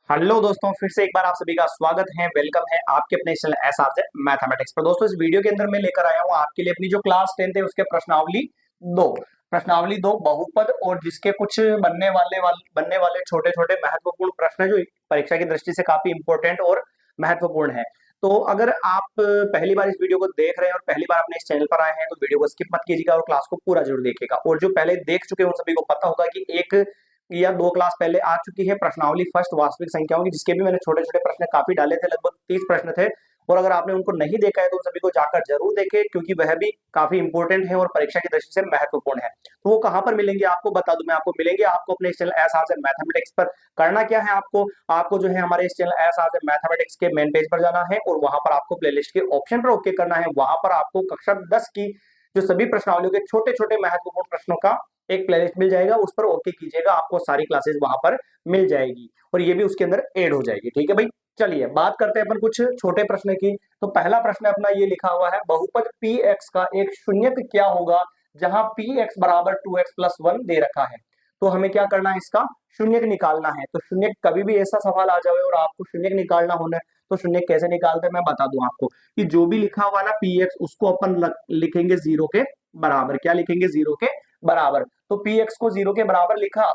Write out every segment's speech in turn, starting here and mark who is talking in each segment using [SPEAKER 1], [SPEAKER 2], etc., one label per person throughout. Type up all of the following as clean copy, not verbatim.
[SPEAKER 1] Hello दोस्तों, फिर से एक बार आप सभी का स्वागत है। वेलकम है आपके अपने चैनल एसआरजे मैथमेटिक्स पर। दोस्तों, इस वीडियो के अंदर मैं लेकर आया हूं आपके लिए अपनी जो क्लास 10th है उसके प्रश्नावली दो बहुपद और जिसके कुछ बनने वाले छोटे छोटे महत्वपूर्ण प्रश्न है जो परीक्षा की दृष्टि से काफी इंपॉर्टेंट और महत्वपूर्ण है। तो अगर आप पहली बार इस वीडियो को देख रहे हैं और पहली बार अपने इस चैनल पर आए हैं तो वीडियो को स्किप मत कीजिएगा और क्लास को पूरा जरूर देखिएगा। और जो पहले देख चुके हैं उन सभी को पता होगा कि एक या दो क्लास पहले आ चुकी है प्रश्नावली फर्स्ट वास्तविक संख्याओं की, जिसके भी मैंने छोटे छोटे प्रश्न काफी डाले थे, लगभग 30 प्रश्न थे। और अगर आपने उनको नहीं देखा है तो उन सभी को जाकर जरूर देखें, क्योंकि वह भी काफी इंपॉर्टेंट है और परीक्षा की दृष्टि से महत्वपूर्ण है। तो वो कहाँ पर मिलेंगे आपको बता दूं मैं, आपको मिलेंगे आपको अपने इस चैनल एस आर मैथमेटिक्स पर। करना क्या है आपको, आपको जो है हमारे इस चैनल एस आर मैथमेटिक्स के मेन पेज पर जाना है और वहां पर आपको प्लेलिस्ट के ऑप्शन पर ओके करना है। वहां पर आपको कक्षा 10 की जो सभी प्रश्नावलियों के छोटे छोटे महत्वपूर्ण प्रश्नों का एक प्लेलिस्ट मिल जाएगा, उस पर ओके कीजिएगा, आपको सारी क्लासेस वहां पर मिल जाएगी और ये भी उसके अंदर ऐड हो जाएगी। ठीक है भाई, चलिए बात करते हैं अपन कुछ छोटे प्रश्न की। तो पहला प्रश्न अपना ये लिखा हुआ है, बहुपद पी एक्स का एक शून्यक क्या होगा जहां पी एक्स बराबर 2x+1 दे रखा है। तो हमें क्या करना है, इसका शून्यक निकालना है। तो शून्यक कभी भी ऐसा सवाल आ जाए और आपको शून्यक निकालना होना है तो शून्यक कैसे निकालते हैं मैं बता दूं आपको कि जो भी लिखा हुआ ना पी एक्स उसको अपन लिखेंगे जीरो के बराबर। क्या लिखेंगे? जीरो के बराबर। तो पी एक्स को जीरो के बराबर लिखा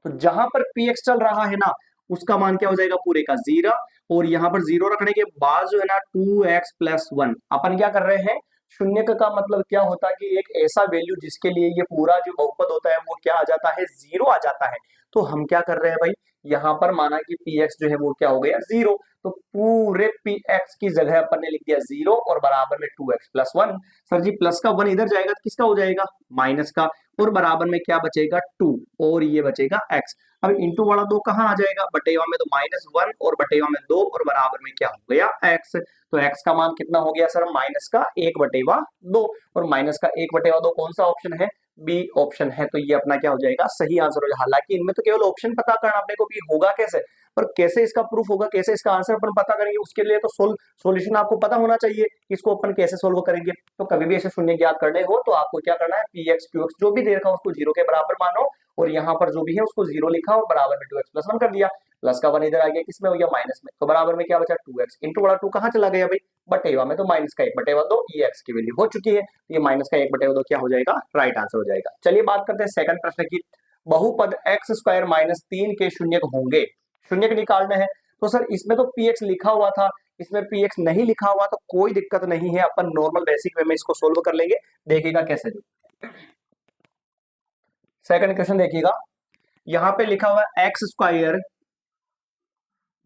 [SPEAKER 1] तो जहां पर पी एक्स चल रहा है ना उसका मान क्या हो जाएगा? पूरे का जीरो। और यहां पर जीरो रखने के बाद जो है ना 2x+1 अपन क्या कर रहे हैं, शून्य का मतलब क्या होता है कि एक ऐसा वैल्यू जिसके लिए ये पूरा जो बहुपद होता है वो क्या आ जाता है? जीरो आ जाता है। तो हम क्या कर रहे हैं भाई, यहाँ पर माना कि पी एक्स जो है वो क्या हो गया? जीरो। तो पूरे पी एक्स की जगह अपन ने लिख दिया जीरो और बराबर में 2x+1। सर जी प्लस का वन इधर जाएगा तो किसका हो जाएगा? माइनस का। और बराबर में क्या बचेगा? 2 और ये बचेगा x। अब इंटू वाला दो कहाँ आ जाएगा? बटेवा में तो -1 और बटेवा में 2 और बराबर में क्या हो गया? x। तो x का मान कितना हो गया सर? माइनस का 1/2। और माइनस का 1/2 कौन सा ऑप्शन है? बी ऑप्शन है। तो ये अपना क्या हो जाएगा? सही आंसर हो जाएगा। हालांकि इनमें तो केवल ऑप्शन पता करना अपने को भी होगा कैसे, पर कैसे इसका प्रूफ होगा, कैसे इसका आंसर अपन पता करेंगे, उसके लिए तो सॉल्यूशन आपको पता होना चाहिए कि इसको अपन कैसे सोल्व करेंगे। तो कभी भी ऐसे शून्य ज्ञात करने हो तो आपको क्या करना है, पी एक्स क्यू एक्स जो भी दे रखा है उसको जीरो के बराबर मानो और यहाँ पर जो भी है उसको जीरो लिखा और बराबर में 2x+1 कर दिया। प्लस का वन इधर आ गया, किसमें हो गया? माइनस में। तो बराबर में क्या बचा? 2x। इंटू वाला 2 कहाँ चला गया भाई? बटेवा में। तो माइनस का 1/2 ये एक्स की वैल्यू हो चुकी है। तो ये माइनस का 1/2 क्या हो जाएगा? राइट आंसर हो जाएगा। चलिए बात करते हैं सेकंड प्रश्न की। बहुपद x² - 3 के शून्यक होंगे, शून्यक निकालने हैं। तो सर इसमें तो पी एक्स लिखा हुआ था, इसमें पी एक्स नहीं लिखा हुआ तो कोई दिक्कत नहीं है, अपन नॉर्मल बेसिक वे में इसको सोल्व कर लेंगे। देखिएगा कैसे। सेकंड क्वेश्चन देखिएगा, यहाँ पे लिखा हुआ है x²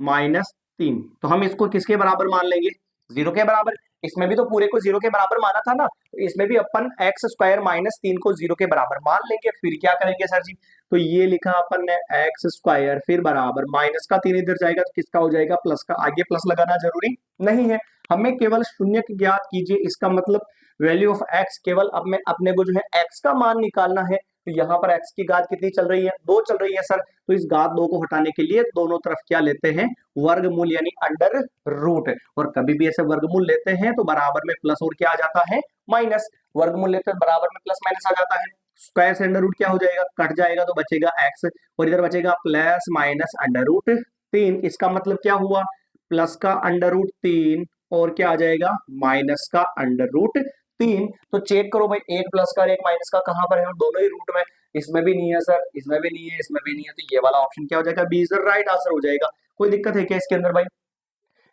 [SPEAKER 1] - 3। तो हम इसको किसके बराबर मान लेंगे? जीरो के बराबर। इसमें भी तो पूरे को जीरो के बराबर माना था ना, तो इसमें भी अपन x² - 3 को जीरो के बराबर मान लेंगे। फिर क्या करेंगे सर जी? तो ये लिखा अपन ने x² फिर बराबर माइनस का 3 इधर जाएगा तो किसका हो जाएगा? प्लस का। आगे प्लस लगाना जरूरी नहीं है, हमें केवल शून्य ज्ञात कीजिए। इसका मतलब वैल्यू ऑफ x केवल अब में अपने को जो है x का मान निकालना है। तो यहाँ पर x की घात कितनी चल रही है? 2 चल रही है सर। तो इस घात 2 को हटाने के लिए दोनों तरफ क्या लेते हैं? वर्गमूल यानी अंडर रूट। और कभी भी ऐसे वर्गमूल लेते हैं तो बराबर में प्लस और क्या आ जाता है? माइनस। वर्गमूल लेते हैं बराबर में प्लस माइनस आ जाता है। स्क्वायर से अंडर रूट क्या हो जाएगा? कट जाएगा तो बचेगा x और इधर बचेगा प्लस माइनस अंडर रूट 3। इसका मतलब क्या हुआ? प्लस का अंडर रूट 3 और क्या आ जाएगा? माइनस का अंडर रूट 3। तो चेक करो भाई, एक प्लस का और एक माइनस का कहां पर है? और दोनों ही रूट में। इसमें भी नहीं है सर, इसमें भी नहीं है, इसमें भी नहीं है, तो ये वाला ऑप्शन क्या हो जाएगा? B is the right answer हो जाएगा। कोई दिक्कत है क्या इसके अंदर भाई?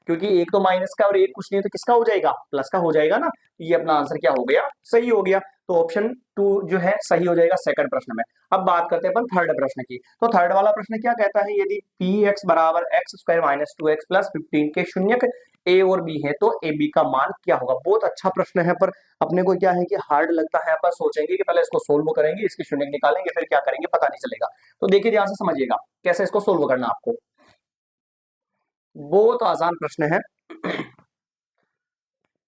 [SPEAKER 1] क्योंकि एक तो माइनस का और एक कुछ नहीं है तो किसका हो जाएगा? प्लस का हो जाएगा ना। ये अपना आंसर क्या हो गया? सही हो गया। तो ऑप्शन 2 जो है सही हो जाएगा सेकंड प्रश्न में। अब बात करते हैं अपन थर्ड प्रश्न की। तो थर्ड वाला प्रश्न क्या कहता है, यदि पी एक्स बराबर x² - 2x+15 के शून्यक ए और बी है तो ए बी का मान क्या होगा? बहुत अच्छा प्रश्न है, पर अपने को क्या है कि हार्ड लगता है। अपन सोचेंगे कि पहले इसको सोल्व करेंगे, इसके शून्यक निकालेंगे, फिर क्या करेंगे पता नहीं चलेगा। तो देखिए ध्यान से समझिएगा कैसे इसको सोल्व करना आपको। बहुत आसान प्रश्न है।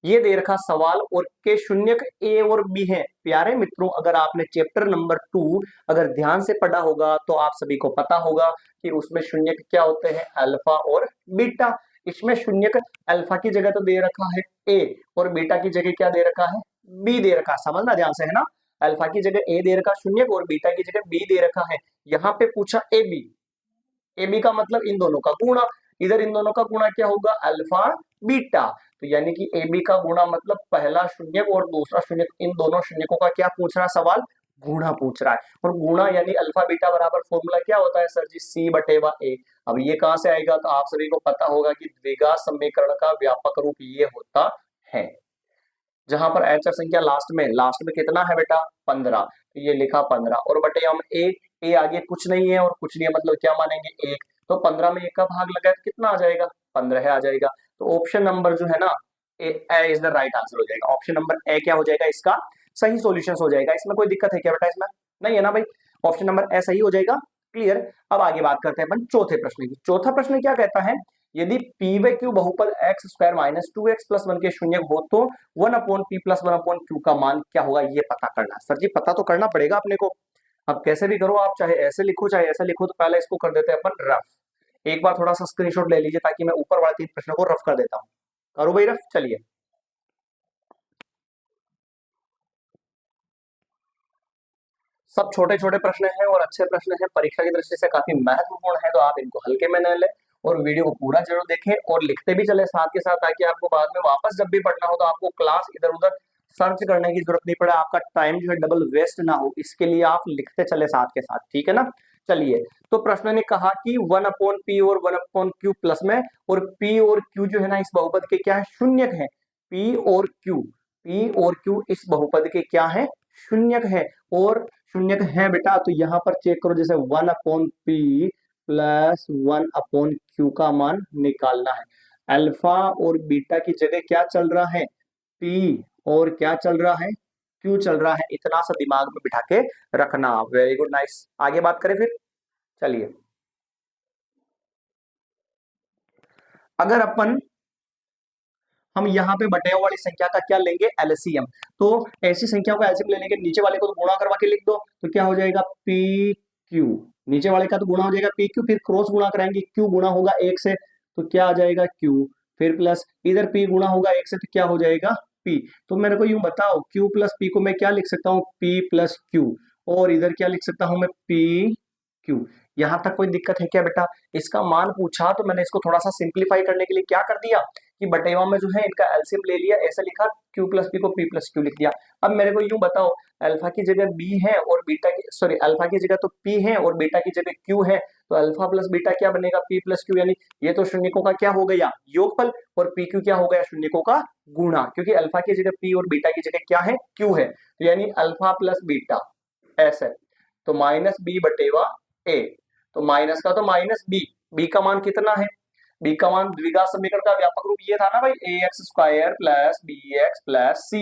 [SPEAKER 1] ये दे रखा सवाल और के शून्यक ए और बी है। प्यारे मित्रों, अगर आपने चैप्टर नंबर 2 अगर ध्यान से पढ़ा होगा तो आप सभी को पता होगा कि उसमें शून्यक क्या होते हैं? अल्फा और बीटा। इसमें शून्यक अल्फा की जगह तो दे रखा है ए और बीटा की जगह क्या दे रखा है? बी दे रखा। समझना ध्यान से, है ना। अल्फा की जगह ए दे रखा शून्यक और बीटा की जगह बी दे रखा है। यहाँ पे पूछा ए बी, ए बी का मतलब इन दोनों का गुणा, इधर इन दोनों का गुणा क्या होगा, अल्फा बीटा। तो यानी कि ए बी का गुणा मतलब पहला शून्यक और दूसरा शून्यक, इन दोनों शून्यकों का क्या पूछ रहा है सवाल, गुणा पूछ रहा है। और गुणा यानी अल्फा बीटा बराबर फॉर्मूला क्या होता है सर जी, सी बटेवा ए। अब ये कहां से आएगा, तो आप सभी को पता होगा कि द्विघात समीकरण का व्यापक रूप ये होता है, जहां पर एच संख्या लास्ट में कितना है बेटा, 15। तो ये लिखा 15 और बटे हम ए आगे कुछ नहीं है और कुछ नहीं है, मतलब क्या मानेंगे 1। तो 15 में 1 का भाग लगाए तो कितना आ जाएगा, 15 आ जाएगा। तो ऑप्शन नंबर जो है ना, ए इज द राइट आंसर हो जाएगा। ऑप्शन नंबर ए क्या हो जाएगा, इसका सही सॉल्यूशन हो जाएगा। इसमें कोई दिक्कत है क्या बेटा, इसमें नहीं है ना भाई, ऑप्शन नंबर ए सही हो जाएगा। क्लियर। अब आगे बात करते हैं अपन चौथे प्रश्न की। चौथा प्रश्न क्या कहता है, यदि पी व क्यू बहुपद x square minus 2x plus 1 के शून्य हो तो 1/p प्लस 1/q का मान क्या होगा, ये पता करना है। सर जी पता तो करना पड़ेगा अपने को। अब कैसे भी करो आप, चाहे ऐसे लिखो चाहे ऐसे लिखो, तो पहले इसको कर देते हैं अपन रफ। एक बार थोड़ा सा स्क्रीनशॉट ले लीजिए ताकि मैं ऊपर वाले 3 प्रश्नों को रफ कर देता हूं। करो भाई रफ, चलिए। सब छोटे छोटे प्रश्न हैं और अच्छे प्रश्न हैं, परीक्षा की दृष्टि से काफी महत्वपूर्ण है, तो आप इनको हल्के में न लें और वीडियो को पूरा जरूर देखें और लिखते भी चले साथ के साथ, ताकि आपको बाद में वापस जब भी पढ़ना हो तो आपको क्लास इधर उधर सर्च करने की जरूरत नहीं पड़े, आपका टाइम जो है डबल वेस्ट ना हो, इसके लिए आप लिखते चले साथ के साथ, ठीक है ना। चलिए, तो प्रश्न ने कहा कि 1/p और 1/q प्लस में, और p और q जो है ना इस बहुपद के क्या है, शून्यक है। p और q इस बहुपद के क्या है, शून्यक है। और शून्यक है बेटा, तो यहां पर चेक करो, जैसे 1/p प्लस 1/q का मान निकालना है। अल्फा और बीटा की जगह क्या चल रहा है, p, और क्या चल रहा है, q चल रहा है। इतना सा दिमाग में बिठा के रखना। Very good, nice. आगे बात करें फिर, चलिए। अगर अपन हम यहाँ पे बटे वाली संख्या का क्या लेंगे, एलसीएम, तो ऐसी संख्याओं का एलसीएम लेने के नीचे वाले को तो गुणा करवा के लिख दो, तो क्या हो जाएगा, पी क्यू। नीचे वाले का तो गुणा हो जाएगा पी क्यू, फिर क्रॉस गुणा कराएंगे, क्यू गुणा होगा 1 से तो क्या आ जाएगा क्यू, फिर प्लस इधर पी गुणा होगा 1 से तो क्या हो जाएगा पी। तो मेरे को यूं बताओ, क्यू प्लस पी को मैं क्या लिख सकता हूँ, पी प्लस क्यू, और इधर क्या लिख सकता हूँ मैं, पी क्यू। यहां तक कोई दिक्कत है क्या बेटा, इसका मान पूछा तो मैंने इसको थोड़ा सा सिंप्लीफाई करने के लिए क्या कर दिया कि बटेवा में जो है इनका एलसीएम ले लिया, ऐसा लिखा q प्लस पी को p प्लस क्यू लिख दिया। अब मेरे को यूं बताओ, अल्फा की जगह b है और बीटा की, सॉरी अल्फा की जगह तो p है और बीटा की जगह q है, तो अल्फा प्लस बीटा क्या बनेगा, p प्लस क्यू, यानी ये तो शून्यकों का क्या हो गया, योगफल, और p q क्या हो गया, शून्यकों का गुणा, क्योंकि अल्फा की जगह p और बीटा की जगह क्या है, q है, तो यानी अल्फा प्लस बीटा ऐसे, तो माइनस बी बटेवा ए, तो माइनस का तो माइनस बी, बी का मान कितना है, बी का मान द्विघात समीकरण का व्यापक रूप ये था ना भाई, a x square plus b x plus c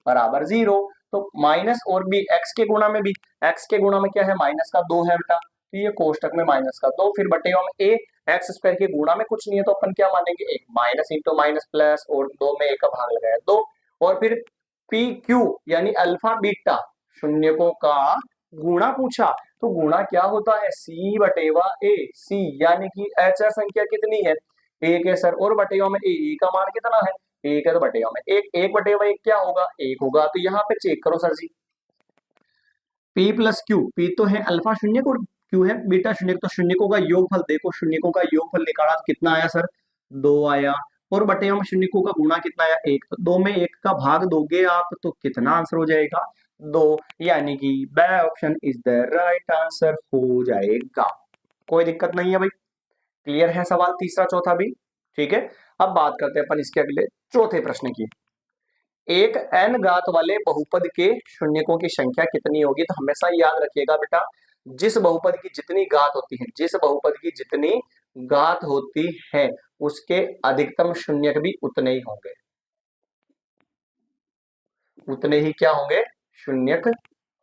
[SPEAKER 1] बराबर 0। तो माइनस और बी, एक्स के गुणा में भी, एक्स के गुणा में क्या है, माइनस का 2 है बेटा, तो ये कोष्टक में माइनस का 2, फिर बटेवा में ए एक्स स्क्वायर के गुणा में कुछ नहीं है तो अपन क्या मानेंगे, एक माइनस इंटू माइनस प्लस, और 2 में एक का भाग लगाया 2, और फिर पी क्यू यानी अल्फा बीटा शून्यकों का गुणा पूछा, तो गुणा क्या होता है, सी बटेवा ए, सी यानी कि एच संख्या कितनी है, एक है सर, और बटेवा में ए का मान कितना है, एक है, तो बटेवा में एक, एक बटेवा एक क्या होगा, एक होगा। तो यहाँ पे चेक करो सर जी, पी प्लस क्यू, पी तो है अल्फा शून्यक और क्यू है बीटा शून्यक, तो शून्यकों का योगफल देखो, शून्यकों का योगफल निकाला तो कितना आया सर, 2 आया, और बटेवा में शून्यकों का गुणा कितना आया, 1, तो 2 में 1 का भाग दोगे आप तो कितना आंसर हो जाएगा, 2, यानी कि B option is the right answer हो जाएगा। कोई दिक्कत नहीं है भाई, क्लियर है सवाल तीसरा चौथा भी, ठीक है। अब बात करते हैं अपन इसके अगले चौथे प्रश्न की। एक n घात वाले बहुपद के शून्यकों की संख्या कितनी होगी, तो हमेशा याद रखिएगा बेटा, जिस बहुपद की जितनी घात होती है, जिस बहुपद की जितनी घात होती है उसके अधिकतम शून्यक भी उतने ही होंगे, उतने ही क्या होंगे, शून्यक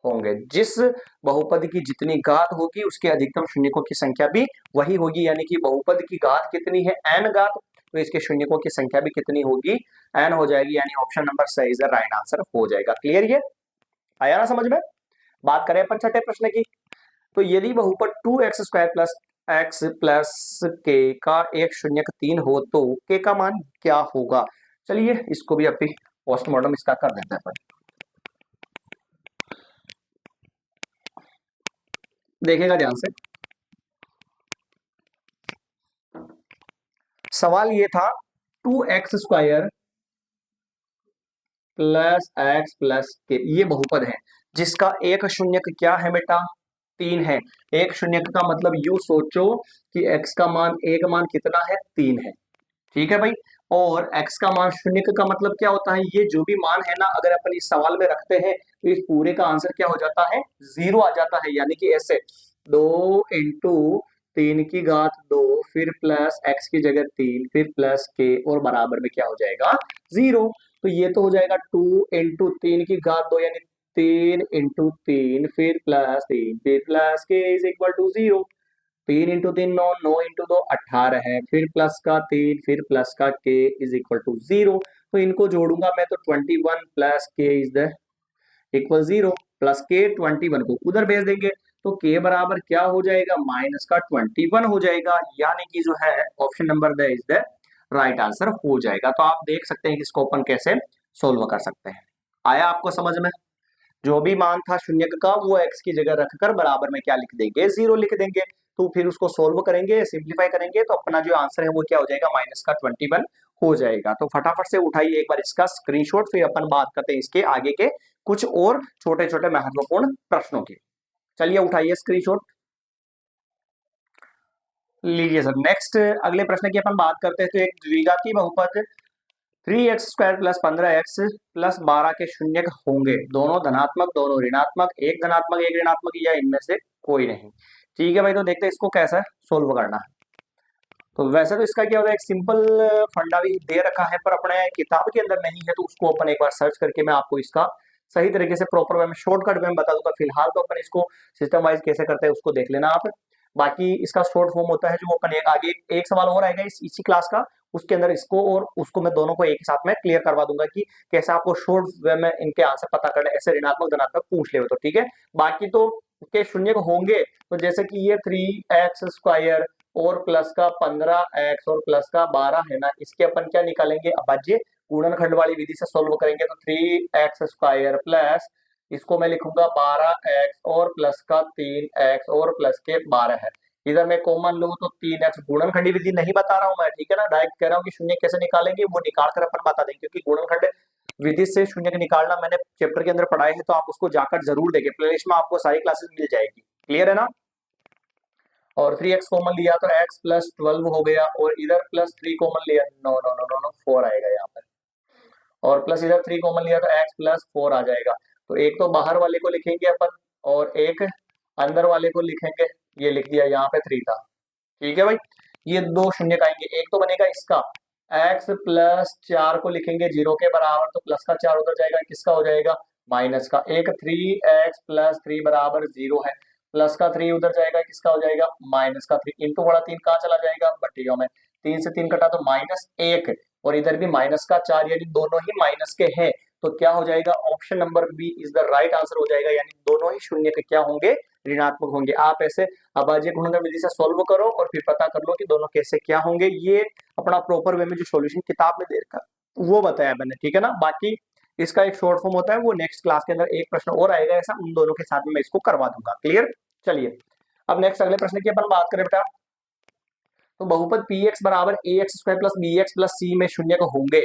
[SPEAKER 1] होंगे। जिस बहुपद की जितनी घात होगी उसके अधिकतम शून्यकों की संख्या भी वही होगी, यानी कि बहुपद की घात कितनी है, n घात, तो इसके शून्यकों की संख्या भी कितनी होगी, n हो जाएगी, यानी ऑप्शन नंबर सही इज द राइट आंसर हो जाएगा। क्लियर, ये आया ना समझ में। बात करें अपन छठे प्रश्न की, तो यदि बहुपद 2x square plus x plus के का एक शून्यक 3 हो तो के का मान क्या होगा। चलिए इसको भी अभी पोस्टमार्टम इसका कर देते हैं अपन, देखेगा ध्यान से। सवाल ये था 2x² प्लस एक्स प्लस के, ये बहुपद है जिसका एक शून्यक क्या है बेटा, 3 है। एक शून्यक का मतलब यूं सोचो कि x का मान, एक मान कितना है, 3 है, ठीक है भाई। और x का मान शून्य का मतलब क्या होता है, ये जो भी मान है ना, अगर अपन इस सवाल में रखते हैं तो इस पूरे का आंसर क्या हो जाता है, 0 आ जाता है। यानी कि ऐसे 2 इंटू 3 की घात 2 फिर प्लस x की जगह 3 फिर प्लस k और बराबर में क्या हो जाएगा, 0। तो ये तो हो जाएगा 2 इंटू 3 की घात 2 यानी 3 इंटू 3 फिर प्लस 3 फिर plus k is equal to 0। 3 into 3 9, 9 into 2 18 है, फिर प्लस का 3 फिर प्लस का k इज इक्वल टू 0। तो इनको जोड़ूंगा मैं तो 21 plus k is the equal 0, plus के 21 को उधर भेज देंगे तो के बराबर क्या हो जाएगा, माइनस का 21 हो जाएगा। यानी कि जो है option number the is the right answer हो जाएगा। तो आप देख सकते हैं कि इसको अपन कैसे सोल्व कर सकते हैं। आया आपको समझ में? जो भी मान था शून्य का वो x की जगह रखकर बराबर में क्या लिख देंगे, 0 लिख देंगे। तो फिर उसको सोल्व करेंगे, सिंप्लीफाई करेंगे तो अपना जो आंसर है वो क्या हो जाएगा, माइनस का 21 हो जाएगा। तो फटाफट से उठाइए एक बार इसका स्क्रीनशॉट, फिर अपन बात करते हैं इसके आगे के कुछ और छोटे छोटे महत्वपूर्ण प्रश्नों की। चलिए उठाइए स्क्रीनशॉट, लीजिए सर। नेक्स्ट अगले प्रश्न की अपन बात करते हैं। तो एक द्विघाती बहुपद 3x² प्लस 15x प्लस 12 के शून्य होंगे, दोनों धनात्मक दोनों ऋणात्मक, एक धनात्मक एक ऋणात्मक या इनमें से कोई नहीं। ठीक है भाई, तो देखते हैं इसको कैसा सोल्व करना है। तो वैसे तो इसका क्या होता है, एक सिंपल फंडा भी दे रखा है पर अपने किताब के अंदर नहीं है, तो उसको अपन एक बार सर्च करके मैं आपको इसका सही तरीके से प्रॉपर वे में शॉर्टकट में बता दूंगा। फिलहाल तो अपन इसको सिस्टम वाइज कैसे करते हैं उसको देख लेना आप। बाकी इसका शॉर्ट फॉर्म होता है जो अपन एक आगे एक सवाल और आएगा इसी क्लास का, उसके अंदर इसको और उसको मैं दोनों को एक ही साथ में क्लियर करवा दूंगा कि कैसे आपको शॉर्ट वे में इनके आंसर पता करना, ऐसे ऋणात्मक धनात्मक पूछ ले तो ठीक है। बाकी तो के शून्य होंगे, तो जैसे कि ये 3x² और प्लस का 15x और प्लस का 12 है ना, इसके अपन क्या निकालेंगे, अभाज्य गुणनखंड वाली विधि से सोल्व करेंगे। तो 3x² प्लस इसको मैं लिखूंगा 12x और प्लस का 3x और प्लस के 12 है। इधर मैं कॉमन लूं तो 3x, गुणनखंडी विधि नहीं बता रहा हूं मैं, ठीक है ना, डायरेक्ट कह रहा हूं कि शून्य कैसे निकालेंगे वो निकाल कर अपन बता देंगे, क्योंकि गुणनखंड विधि से शून्य निकालना मैंने चैप्टर के अंदर पढ़ाई है, तो आप उसको जाकर जरूर देखें, प्लेलिस्ट में आपको सारी क्लासेस मिल जाएगी। क्लियर है ना? और 3x कॉमन लिया तो x प्लस 12 हो गया, और इधर प्लस 3 कॉमन लिया, no no no no no 4 आएगा यहाँ पर, और प्लस इधर 3 कॉमन लिया तो x प्लस 4 आ जाएगा। तो एक तो बाहर वाले को लिखेंगे अपन और एक अंदर वाले को लिखेंगे, ये लिख दिया, यहाँ पे 3 था। ठीक है भाई, ये दो शून्य आएंगे, एक तो बनेगा इसका x प्लस 4 को लिखेंगे 0 के बराबर, तो प्लस का 4 उधर जाएगा, किसका हो जाएगा, माइनस का। एक 3x प्लस 3 बराबर 0 है, प्लस का 3 उधर जाएगा, किसका हो जाएगा, माइनस का 3 इंटू बड़ा 3 कहाँ चला जाएगा, बट्टियों में, 3 से 3 कटा तो -1, और इधर भी माइनस का 4, यानी दोनों ही माइनस के हैं। तो क्या हो जाएगा, option number B is the right answer हो जाएगा, यानी दोनों ही शून्य के क्या होंगे, ऋणात्मक होंगे। आप ऐसे अभाज्य गुणनखंड विधि से सॉल्व करो और फिर पता कर लो कि दोनों कैसे क्या होंगे। ये अपना प्रॉपर वे में जो सॉल्यूशन किताब में दे रखा वो बताया मैंने, ठीक है ना। बाकी इसका एक शॉर्ट फॉर्म होता है, वो नेक्स्ट क्लास के अंदर एक प्रश्न और आएगा ऐसा, उन दोनों के साथ में मैं इसको करवा दूंगा। क्लियर? चलिए अब नेक्स्ट अगले प्रश्न की अपन बात करें बेटा। तो बहुपद px बराबर ax² plus bx plus c में शून्य को होंगे,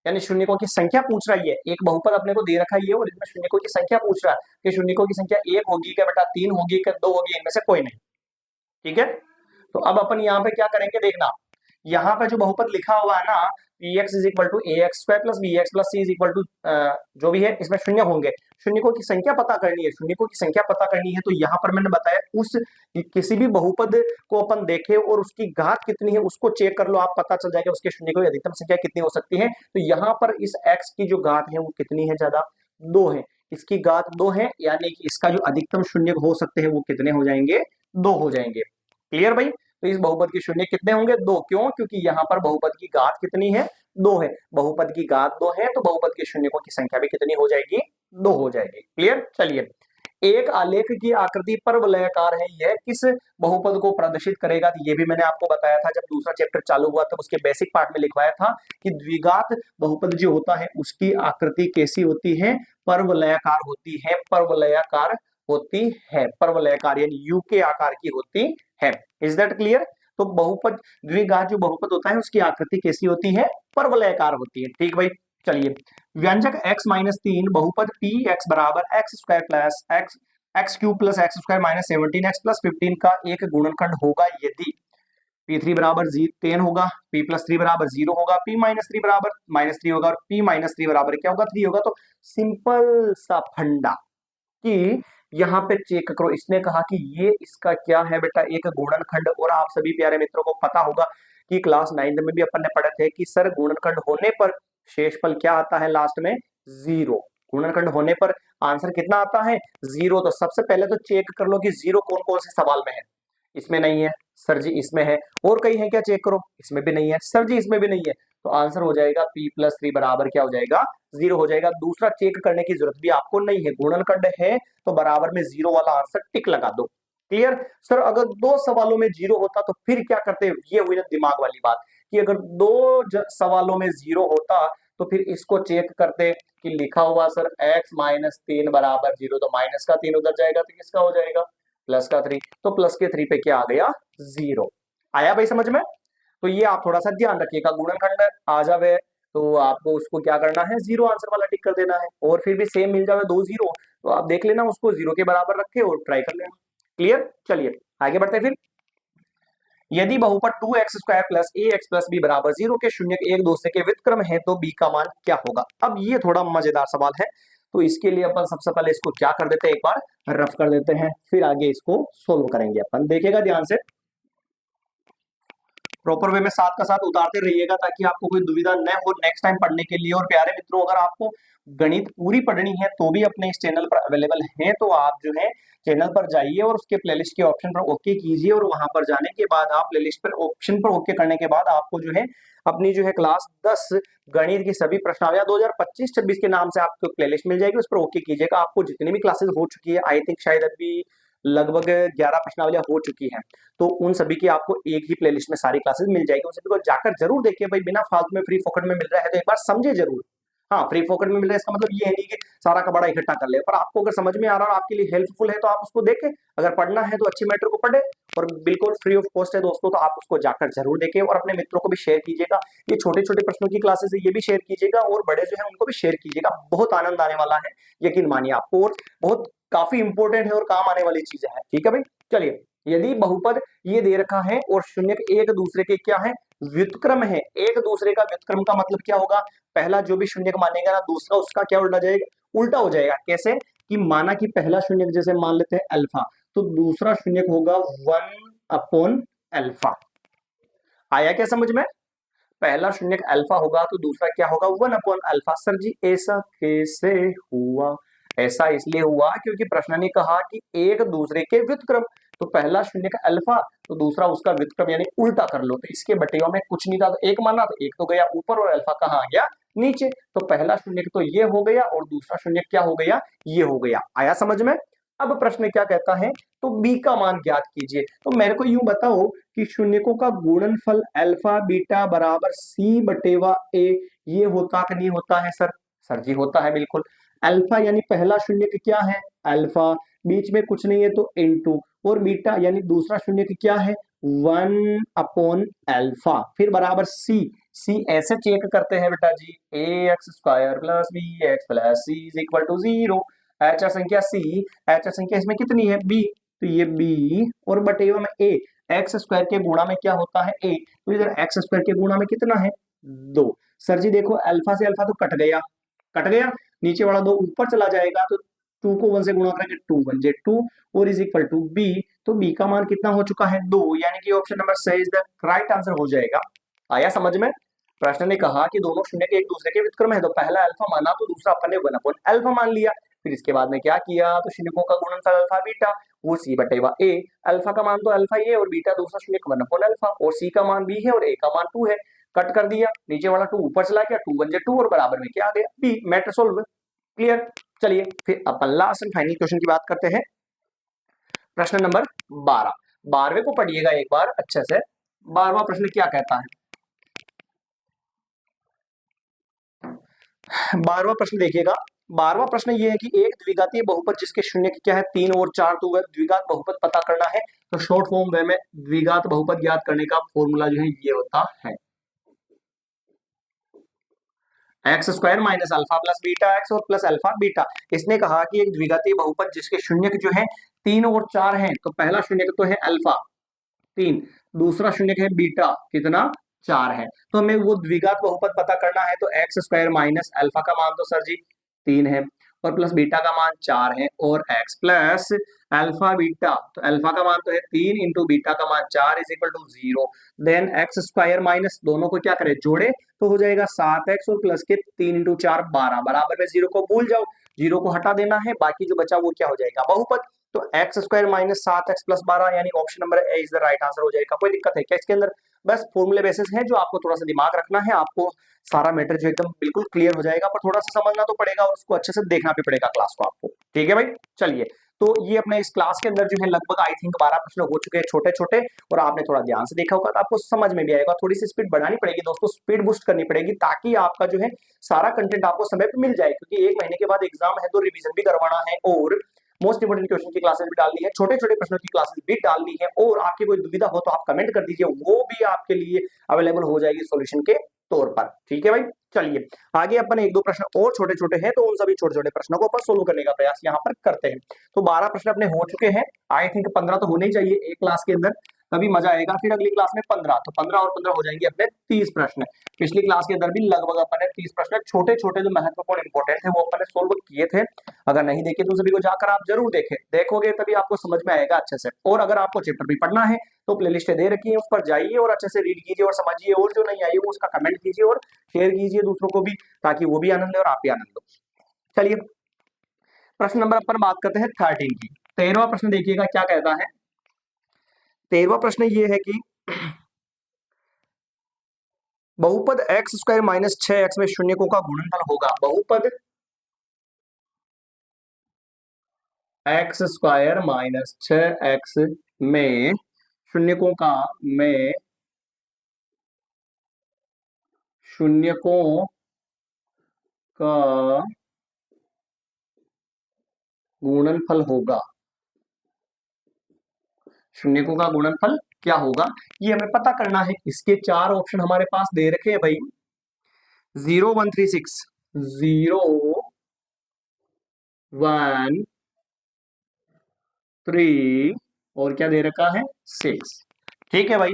[SPEAKER 1] यानी शून्यकों की संख्या पूछ रही है। एक बहुपद अपने को दे रखा है और इसमें शून्यकों की संख्या पूछ रहा है कि शून्यकों की संख्या 1 होगी क्या बेटा, 3 होगी क्या, 2 होगी, इनमें से कोई नहीं। ठीक है, तो अब अपन यहाँ पे क्या करेंगे, देखना यहाँ पे जो बहुपद लिखा हुआ है ना, px is equal to ax² plus bx plus c is equal to जो भी है, इसमें शून्य होंगे। शून्यकों की संख्या पता करनी है, शून्यकों की संख्या पता करनी है। तो यहाँ पर मैंने बताया उस किसी भी बहुपद को अपन देखे और उसकी घात कितनी है उसको चेक कर लो, आप पता चल जाएगा उसके शून्यकों की अधिकतम संख्या कितनी हो सकती है। तो यहाँ पर इस x की जो घात है वो कितनी है, ज्यादा 2 है, इसकी घात 2 है, यानी कि इसका जो अधिकतम शून्य हो सकते हैं वो कितने हो जाएंगे, 2 हो जाएंगे। क्लियर भाई? तो इस बहुपद के शून्य कितने होंगे, 2। क्यों? क्योंकि यहाँ पर बहुपद की घात कितनी है, 2 है। बहुपद की घात 2 है तो बहुपद के शून्यकों की संख्या भी कितनी हो जाएगी, 2 हो जाएगी। क्लियर? चलिए, एक आलेख की आकृति पर वलयाकार है, यह किस बहुपद को प्रदर्शित करेगा? तो ये भी मैंने आपको बताया था जब दूसरा चैप्टर चालू हुआ तब उसके बेसिक पार्ट में लिखवाया था कि द्विघात बहुपद जो होता है उसकी आकृति कैसी होती है, परवलयाकार होती है, परवलयाकार होती है, परवलयाकार यानी यू के आकार की होती है। Is that clear? तो बहुपद द्विघात जो बहुपद होता है उसकी आकृति कैसी होती है? परवलयाकार होती है। ठीक भाई, चलिए व्यंजक x माइनस 3 बहुपद पी एक्स बराबर x square plus x x cube plus x square minus 17x plus 15 का एक गुणनखंड होगा यदि P3 बराबर 10 होगा, P प्लस 3 बराबर 0 होगा, P माइनस 3 बराबर माइनस 3 होगा और P माइनस 3 बराबर क्या होगा? 3 होगा। तो सिंपल सा फंडा कि यहाँ पे चेक करो, इसने कहा कि ये इसका क्या है बेटा? एक गुणनखंड। और आप सभी प्यारे मित्रों को पता होगा कि क्लास 9 में भी अपन ने पढ़े थे कि सर गुणनखंड होने पर शेषफल क्या आता है? लास्ट में 0। गुणनखंड होने पर आंसर कितना आता है? 0। तो सबसे पहले तो चेक कर लो कि 0 कौन कौन से सवाल में है। इसमें नहीं है सर जी, इसमें है। और कहीं है क्या? चेक करो, इसमें भी नहीं है सर जी, इसमें भी नहीं है। तो आंसर हो जाएगा P प्लस 3 बराबर क्या हो जाएगा? 0 हो जाएगा। दूसरा चेक करने की जरूरत भी आपको नहीं है, गुणनखंड है तो बराबर में 0 वाला आंसर टिक लगा दो। क्लियर? सर अगर 2 सवालों में 0 होता तो फिर क्या करते? ये हुई ना दिमाग वाली बात कि अगर 2 सवालों में 0 होता तो फिर इसको चेक करते कि लिखा हुआ सर x माइनस 3 बराबर 0, तो माइनस का 3 उधर जाएगा तो किसका हो जाएगा? प्लस का 3। तो प्लस के 3 पे क्या आ गया? 0। आया भाई समझ में? तो ये आप थोड़ा सा ध्यान रखिएगा, गुणनखंड आ जावे तो आपको उसको क्या करना है? 0 आंसर वाला टिक कर देना है। और फिर भी सेम मिल जावे 2 0 तो आप देख लेना, उसको 0 के बराबर रखे और ट्राई कर लेना। क्लियर? चलिए आगे बढ़ते हैं। फिर यदि बहुपद 2x square plus ax plus b बराबर 0 के शून्य एक दूसरे के व्युत्क्रम है तो b का मान क्या होगा? अब ये थोड़ा मजेदार सवाल है, तो इसके लिए अपन सबसे पहले इसको क्या कर देते हैं? एक बार रफ कर देते हैं, फिर आगे इसको सोल्व करेंगे अपन। देखिएगा ध्यान से, प्रॉपर वे में साथ का साथ उतारते रहिएगा ताकि आपको कोई दुविधा न हो नेक्स्ट टाइम पढ़ने के लिए। और प्यारे मित्रों, अगर आपको गणित पूरी पढ़नी है तो भी अपने इस चैनल पर अवेलेबल है, तो आप जो है चैनल पर जाइए और उसके प्लेलिस्ट के ऑप्शन पर ओके कीजिए। और वहां पर जाने के बाद आप प्लेलिस्ट पर ऑप्शन पर ओके करने के बाद आपको जो है अपनी जो है क्लास 10 गणित की सभी प्रश्नावलियां 2025-26 के नाम से आपको प्लेलिस्ट मिल जाएगी, उस पर ओके कीजिएगा। आपको जितनी भी क्लासेस हो चुकी है, आई थिंक शायद अभी लगभग 11 प्रश्नावलियां हो चुकी हैं, तो उन सभी की आपको एक ही प्लेलिस्ट में सारी क्लासेस मिल जाएगी। उन सभी को जाकर जरूर देखिए भाई, बिना फालतू में फ्री फोकट में मिल रहा है तो एक बार समझे जरूर। हाँ, फ्री फोकट में मिल रहा है इसका मतलब ये है नहीं कि सारा का बड़ा इकट्ठा कर ले, पर आपको अगर समझ में आ रहा है और आपके लिए हेल्पफुल है तो आप उसको देखें। अगर पढ़ना है तो अच्छी मैटर को पढ़े, और बिल्कुल फ्री ऑफ कॉस्ट है दोस्तों, तो आप उसको जाकर जरूर देखें और अपने मित्रों को भी शेयर कीजिएगा। ये छोटे छोटे प्रश्नों की क्लासेस है, ये भी शेयर कीजिएगा और बड़े जो है उनको भी शेयर कीजिएगा। बहुत आनंद आने वाला है, यकीन मानिए आपको, और बहुत काफी इंपॉर्टेंट है और काम आने वाली चीजें हैं। ठीक है भाई, चलिए यदि बहुपद ये दे रखा है और शून्य एक दूसरे के क्या है? व्युत्क्रम है। एक दूसरे का व्युत्क्रम का मतलब क्या होगा? पहला जो भी शून्य मानेगा ना, दूसरा उसका क्या उल्टा जाएगा? उल्टा हो जाएगा। कैसे? कि माना कि पहला शून्य जैसे मान लेते हैं अल्फा, तो दूसरा शून्य होगा 1/अल्फा। आया क्या समझ में? पहला शून्य अल्फा होगा तो दूसरा क्या होगा? 1/अल्फा। सर जी ऐसा कैसे हुआ? ऐसा इसलिए हुआ क्योंकि प्रश्न ने कहा कि एक दूसरे के व्युत्क्रम, तो पहला शून्य का अल्फा तो दूसरा उसका व्युत्क्रम यानी उल्टा कर लो। तो इसके बटेवा में कुछ नहीं था, तो एक माना तो एक तो गया ऊपर और अल्फा कहाँ आ गया? नीचे। तो पहला शून्य तो ये हो गया और दूसरा शून्य क्या हो गया? ये हो गया। आया समझ में? अब प्रश्न क्या कहता है? तो b का मान ज्ञात कीजिए। तो मेरे को यूं बताओ कि शून्यकों का गुणनफल अल्फा बीटा बराबर c बटेवा a, ये होता कि नहीं होता है सर? सर जी होता है बिल्कुल। अल्फा यानी पहला शून्य क्या है? अल्फा, बीच में कुछ नहीं है तो इनटू, और बीटा यानी दूसरा शून्य क्या है? 1/अल्फा, फिर बराबर c। c ऐसे चेक करते हैं बेटा जी, ax square plus bx plus c is equal to 0। एच संख्या c, एच संख्या इसमें कितनी है? b, तो ये b और बटेवा में a। एक्स स्क्वायर के गुणा में क्या होता है? a, तो इधर एक्स स्क्वायर के गुणा में कितना है? 2। सर जी देखो अल्फा से अल्फा तो कट गया, कट गया, नीचे वाला 2 ऊपर चला जाएगा, तो 2 को 1 से गुणा करेंगे 2 1 जे 2 और इज इक्वल टू b। तो b का मान कितना हो चुका है? 2, यानी कि option number C is the right answer हो जाएगा। आया समझ में? प्रश्न ने कहा कि दोनों शून्य के एक दूसरे के व्युत्क्रम है, तो पहला अल्फा माना तो दूसरा अपन ने 1/अल्फा मान लिया। फिर इसके बाद में क्या किया? तो शून्यकों का गुणनफल अल्फा बीटा वो c बटेवा a। अल्फा का मान तो अल्फा ही है और बीटा दूसरा शून्य 1/अल्फा, और c का मान b है और a का मान 2 है। कट कर दिया, नीचे वाला 2 ऊपर चला गया, 2 1 जे 2 और बराबर में क्या आ गया? b। Matter solve. क्लियर? चलिए फिर अपन लास्ट एंड फाइनल क्वेश्चन की बात करते हैं। प्रश्न नंबर 12। 12वें को पढ़िएगा एक बार अच्छे से। 12वां प्रश्न क्या कहता है? 12वां प्रश्न देखिएगा। 12वां प्रश्न ये है कि एक द्विघातीय बहुपद जिसके शून्य क्या है? 3 और 4, तो वह द्विघात बहुपद पता करना है। तो शॉर्ट फॉर्म वे में द्विघात बहुपद ज्ञात करने का फॉर्मूला जो है ये होता है x square minus alpha plus beta x और प्लस अल्फा बीटा। इसने कहा कि एक द्विघातीय बहुपद जिसके शून्यक जो है 3 और 4 हैं, तो पहला शून्यक तो है अल्फा 3, दूसरा शून्यक है बीटा कितना 4 है। तो हमें वो द्विघात बहुपद पता करना है, तो एक्स स्क्वायर माइनस अल्फा का मान तो सर जी 3 है और प्लस बीटा का मान 4 है और एक्स प्लस अल्फा बीटा, तो अल्फा का मान तो है 3 इंटू बीटा का मान 4 is equal to 0। Then x square minus दोनों को क्या करें जोड़े तो हो जाएगा 7x और प्लस के 3 इंटू 4 12 बराबर में 0 को भूल जाओ, 0 को हटा देना है, बाकी जो बचा वो क्या हो जाएगा बहुपद। तो x square minus 7x plus 12 यानी option number A is the right answer हो जाएगा। कोई दिक्कत है क्या इसके अंदर? बस फॉर्मूले बेसिस है जो आपको थोड़ा सा दिमाग रखना है, आपको सारा मैटर जो एकदम बिल्कुल क्लियर हो जाएगा, पर थोड़ा सा समझना तो पड़ेगा और उसको अच्छे से देखना भी पड़ेगा क्लास को आपको। ठीक है भाई, चलिए। तो ये अपने इस क्लास के अंदर जो है लगभग आई थिंक 12 प्रश्न हो चुके हैं छोटे छोटे, और आपने थोड़ा ध्यान से देखा होगा तो आपको समझ में भी आएगा। थोड़ी सी स्पीड बढ़ानी पड़ेगी दोस्तों, स्पीड बूस्ट करनी पड़ेगी ताकि आपका जो है सारा कंटेंट आपको समय पे मिल जाए, क्योंकि 1 महीने के बाद एग्जाम है तो रिवीजन भी करवाना है और मोस्ट इंपोर्टेंट क्वेश्चन की क्लासेस भी डालनी है, छोटे छोटे प्रश्नों की क्लासेस भी डालनी है। और आपकी कोई दुविधा हो तो आप कमेंट कर दीजिए, वो भी आपके लिए अवेलेबल हो जाएगी सॉल्यूशन के तौर पर। ठीक है भाई, चलिए आगे अपन 1-2 प्रश्न और छोटे छोटे हैं, तो उन सभी छोटे छोटे प्रश्नों को अपन सोल्व करने का प्रयास यहाँ पर करते हैं। तो 12 प्रश्न अपने हो चुके हैं, आई थिंक 15 तो होने ही चाहिए एक क्लास के अंदर, तभी मजा आएगा। फिर अगली क्लास में 15, तो 15 और 15 हो जाएंगे अपने 30 प्रश्न। पिछली क्लास के अंदर भी लगभग अपन ने 30 प्रश्न छोटे छोटे जो महत्वपूर्ण इंपॉर्टेंट है वो अपन ने सोल्व किए थे। अगर नहीं देखे तो सभी को जाकर आप जरूर देखें, देखोगे तभी आपको समझ में आएगा अच्छे से। और अगर आपको चैप्टर भी पढ़ना है तो प्लेलिस्ट दे रखी है, उस पर जाइए और अच्छे से रीड कीजिए और समझिए, और जो नहीं आई वो उसका कमेंट कीजिए और शेयर कीजिए दूसरों को भी, ताकि वो भी आनंद ले और आप भी आनंद लो। चलिए प्रश्न नंबर अपन बात करते हैं 13 की। 13वां प्रश्न देखिएगा क्या कहता है। 13वां प्रश्न ये है कि बहुपद एक्स स्क्वायर माइनस 6x में शून्यकों का गुणनफल होगा। बहुपद एक्स स्क्वायर माइनस 6x में शून्यकों का में शून्यकों का गुणनफल होगा। शून्यकों का गुणनफल क्या होगा ये हमें पता करना है। इसके 4 ऑप्शन हमारे पास दे रखे हैं भाई, 0 1 3 6, 0 1 3 और क्या दे रखा है 6। ठीक है भाई,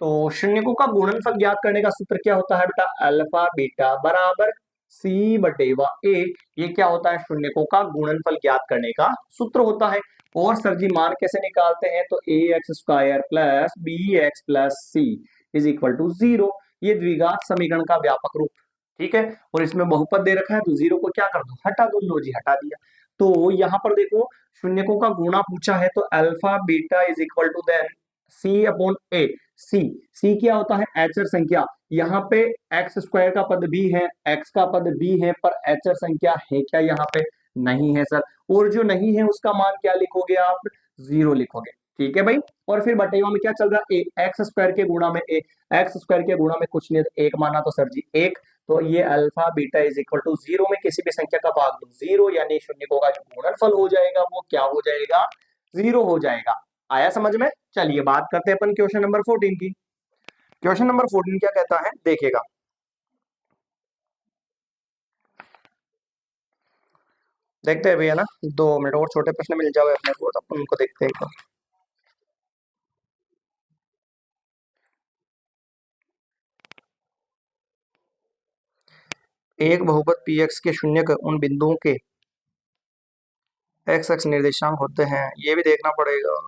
[SPEAKER 1] तो शून्यकों का गुणनफल ज्ञात करने का सूत्र क्या होता है बेटा, अल्फा बीटा बराबर सी बटे वा ए। ये क्या होता है, शून्यकों का गुणनफल ज्ञात करने का सूत्र होता है। और सर जी मान कैसे निकालते हैं, तो a x square plus b x plus c is equal to 0। ये द्विघात समीकरण का व्यापक रूप। ठीक है, और इसमें बहुपद दे रखा है तो 0 को क्या कर दो, हटा दो। लो जी हटा दिया। तो यहाँ पर देखो शून्यकों का गुणा पूछा है, तो alpha beta is equal to then c upon a. C c क्या होता है, एचर संख्या। यहाँ पे एक्स स्क्वायर का पद भी है, एक्स का पद भी है, पर एचर संख्या है क्या यहाँ पे, नहीं है सर। और जो नहीं है उसका मान क्या लिखोगे आप, 0 लिखोगे। ठीक है भाई, और फिर बटेवा में क्या चल रहा है, ए एक्स स्क्वायर के गुणा में ए, एक्स स्क्वायर के गुणा में कुछ नहीं, एक माना तो सर जी एक। तो ये alpha beta is equal to 0 में किसी भी संख्या का भाग दो 0, यानी शून्यकों का जो गुणनफल हो जाएगा वो क्या हो जाएगा, 0 हो जाएगा। आया समझ में? चलिए बात करते हैं अपन क्वेश्चन नंबर 14 की। क्वेश्चन नंबर 14 क्या कहता है देखिएगा, देखते हैं भैया ना, 2 मिनट और छोटे प्रश्न मिल जाओ अपने को तो अपन उनको देखते हैं। एक बहुपद पी एक्स के शून्य उन बिंदुओं के एक्स एक्स निर्देशांक होते हैं, ये भी देखना पड़ेगा।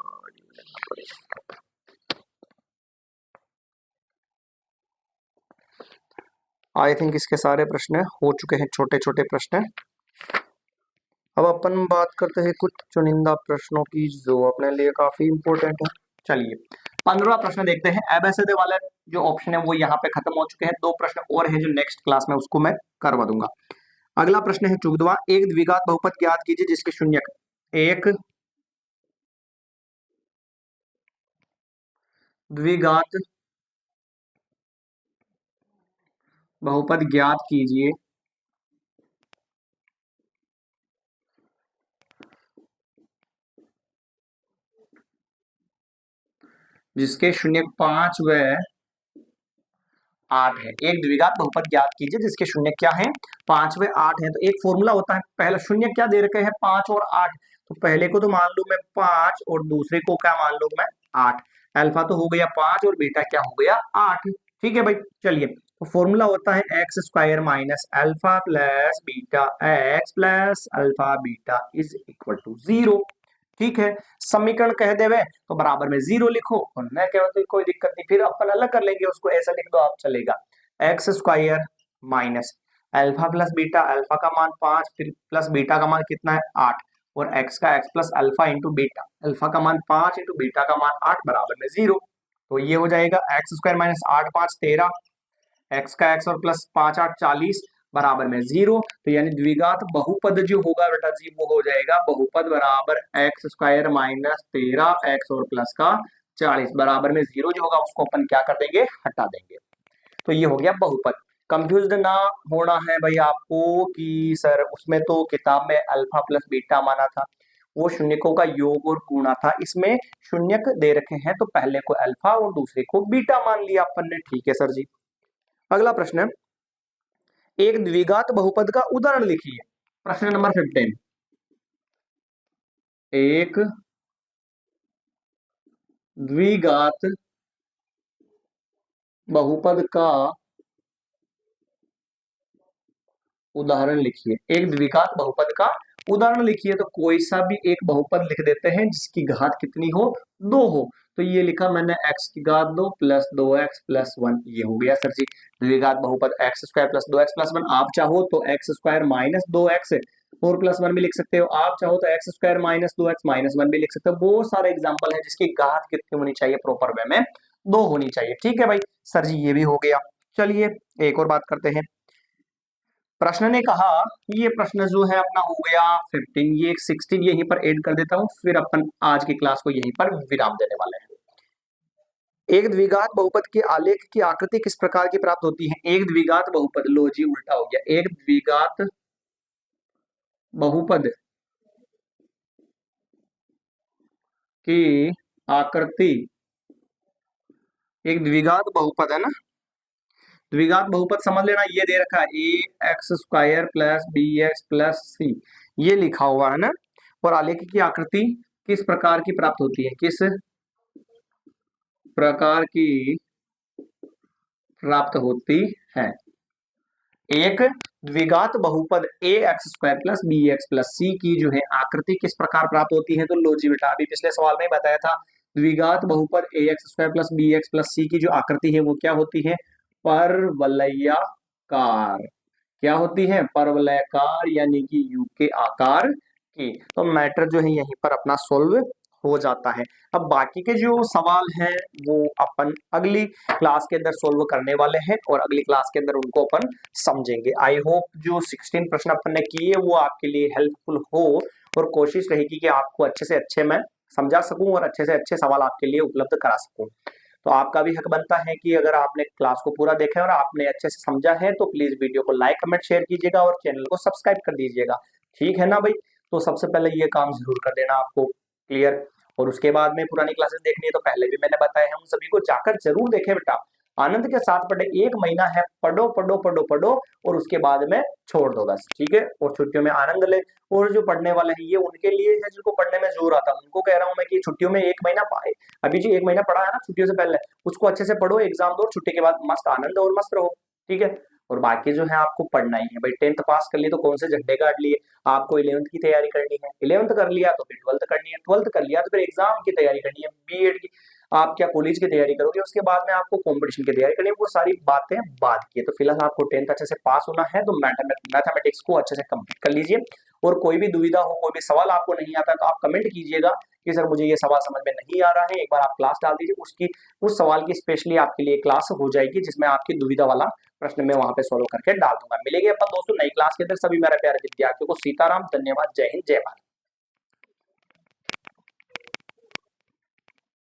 [SPEAKER 1] आई थिंक इसके सारे प्रश्न हो चुके हैं, छोटे छोटे प्रश्न। अब अपन बात करते हैं कुछ चुनिंदा प्रश्नों की जो अपने लिए काफी इंपॉर्टेंट है। चलिए 15वां प्रश्न देखते हैं। अब ऐसे वाले जो ऑप्शन है वो यहाँ पे खत्म हो चुके हैं, 2 प्रश्न और हैं जो नेक्स्ट क्लास में उसको मैं करवा दूंगा। अगला प्रश्न है 14वां, एक द्विघात बहुपद ज्ञात कीजिए जिसके शून्यक एक द्विघात बहुपद ज्ञात कीजिए जिसके शून्य 5 व 8 है। एक द्विघात बहुपद ज्ञात कीजिए जिसके शून्य क्या है, 5 व 8 है। तो एक फॉर्मूला होता है, पहला शून्य क्या दे रखे हैं, 5 और 8। तो पहले को तो मान लू मैं 5 और दूसरे को क्या मान लू मैं 8। अल्फा तो हो गया 5 और बीटा क्या हो गया 8। ठीक है भाई, चलिए तो फॉर्मूला होता है x square minus alpha plus beta x plus alpha beta is equal to 0। ठीक है, समीकरण कह देवे तो बराबर में 0 लिखो, और मैं कहता तो कोई दिक्कत नहीं, फिर अपन अलग कर लेंगे उसको, ऐसा लिख दो आप चलेगा। X square minus alpha plus beta, alpha का मान 5 फिर प्लस बीटा का मान कितना है 8, और एक्स का x plus alpha into beta, alpha का मान 5 इंटू बीटा का मान 8 बराबर में 0। तो ये हो जाएगा एक्स स्क्वायर माइनस 8 5 13, एक्स का एक्स और प्लस 5 8 40 बराबर में 0। तो यानी द्विघात बहुपद जो होगा बेटा जी वो हो जाएगा बहुपद बराबर एक्स स्क्वायर माइनस 13 एक्स और प्लस का 40 बराबर में 0 जो होगा उसको अपन क्या कर देंगे, हटा देंगे। तो ये हो गया बहुपद। कंफ्यूज ना होना है भाई आपको कि सर उसमें तो किताब में अल्फा प्लस बीटा माना था, वो शून्यकों का योग और गुणा था, इसमें शून्यक दे रखे हैं तो पहले को अल्फा और दूसरे को बीटा मान लिया अपन ने। ठीक है सर जी। अगला प्रश्न है, एक द्विघात बहुपद का उदाहरण लिखिए। प्रश्न नंबर 15, एक द्विघात बहुपद का उदाहरण लिखिए। एक द्विघात बहुपद का उदाहरण लिखिए, तो कोई सा भी एक बहुपद लिख देते हैं जिसकी घात कितनी हो, 2 हो। तो ये लिखा मैंने x की घात 2 प्लस 2x प्लस 1, ये हो गया सर जी द्विघात बहुपद x square plus 2x plus 1। आप चाहो तो एक्स स्क्वायर माइनस 2x और प्लस 1 भी लिख सकते हो, आप चाहो तो x square minus 2x minus 1 भी लिख सकते हो। बहुत सारे एग्जाम्पल है जिसकी घात कितनी होनी चाहिए, प्रॉपर वे में 2 होनी चाहिए। ठीक है भाई सर जी, ये भी हो गया। चलिए एक और बात करते हैं। प्रश्न ने कहा कि ये प्रश्न जो है अपना हो गया 15, ये 16 यहीं पर ऐड कर देता हूं, फिर अपन आज की क्लास को यहीं पर विराम देने वाले हैं। एक द्विघात बहुपद के आलेख की आकृति किस प्रकार की प्राप्त होती है। एक द्विघात बहुपद, लो जी उल्टा हो गया। एक द्विघात बहुपद की आकृति, एक द्विघात बहुपद है ना, द्विघात बहुपद समझ लेना, ये दे रखा है a x square plus b x plus c, ये लिखा हुआ है ना। और आलेख की आकृति किस प्रकार की प्राप्त होती है, किस प्रकार की प्राप्त होती है। एक द्विघात बहुपद a x square plus b x plus c की जो है आकृति किस प्रकार प्राप्त होती है। तो लो जी बेटा, अभी पिछले सवाल में बताया था, द्विघात बहुपद a x square plus b x plus c की जो आकृति है वो क्या होती है, परवलयाकार। क्या होती है, परवलयाकार, यानी कि यू के आकार की। तो मैटर जो है यहीं पर अपना सोल्व हो जाता है। अब बाकी के जो सवाल हैं वो अपन अगली क्लास के अंदर सोल्व करने वाले हैं और अगली क्लास के अंदर उनको अपन समझेंगे। आई होप जो 16 प्रश्न अपन ने किए वो आपके लिए हेल्पफुल हो, और कोशिश रहेगी कि आपको अच्छे से अच्छे मैं समझा सकूं और अच्छे से अच्छे सवाल आपके लिए उपलब्ध करा सकूं। तो आपका भी हक बनता है कि अगर आपने क्लास को पूरा देखा है और आपने अच्छे से समझा है तो प्लीज वीडियो को लाइक कमेंट शेयर कीजिएगा और चैनल को सब्सक्राइब कर दीजिएगा। ठीक है ना भाई, तो सबसे पहले ये काम जरूर कर देना आपको, क्लियर। और उसके बाद में पुरानी क्लासेस देखनी है तो पहले भी मैंने बताया है, उन सभी को जाकर जरूर देखें बेटा, आनंद के साथ पढ़े। 1 महीना है, पढ़ो पढ़ो पढ़ो पढ़ो और उसके बाद में छोड़ दो बस, ठीक है। और छुट्टियों में आनंद ले। और जो पढ़ने वाले हैं ये उनके लिए है जिनको पढ़ने में जोर आता है, उनको कह रहा हूं मैं कि छुट्टियों में 1 महीना पाए, अभी जो 1 महीना पढ़ा है ना छुट्टियों से पहले, उसको अच्छे से पढ़ो, एग्जाम दो, छुट्टी के बाद मस्त आनंद और मस्त रहो। ठीक है। और बाकी जो है आपको पढ़ना ही है भाई, 10th पास कर लिए तो कौन से झंडे गाड़ लिए, आपको 11th की तैयारी करनी है, 11th कर लिया तो फिर 12th करनी है, 12th कर लिया तो फिर एग्जाम की तैयारी करनी है, बीएड की, आप क्या कॉलेज की तैयारी करोगे, उसके बाद में आपको कंपटीशन की तैयारी करनी है, वो सारी बातें बाद की है। तो फिलहाल आपको 10th अच्छे से पास होना है, तो मैथमेटिक्स को अच्छे से कंप्लीट कर लीजिए। और कोई भी दुविधा हो, कोई भी सवाल आपको नहीं आता तो आप कमेंट कीजिएगा कि सर मुझे ये सवाल समझ में नहीं आ रहा है, एक बार आप क्लास डाल दीजिए, उसकी उस सवाल की स्पेशली आपके लिए क्लास हो जाएगी जिसमें आपकी दुविधा वाला प्रश्न मैं वहां पे सोल्व करके डाल दूंगा। मिलेंगे अपन दोस्तों नई क्लास के अंदर। सभी मेरे प्यारे विद्यार्थियों को सीताराम, धन्यवाद, जय हिंद, जय भारत।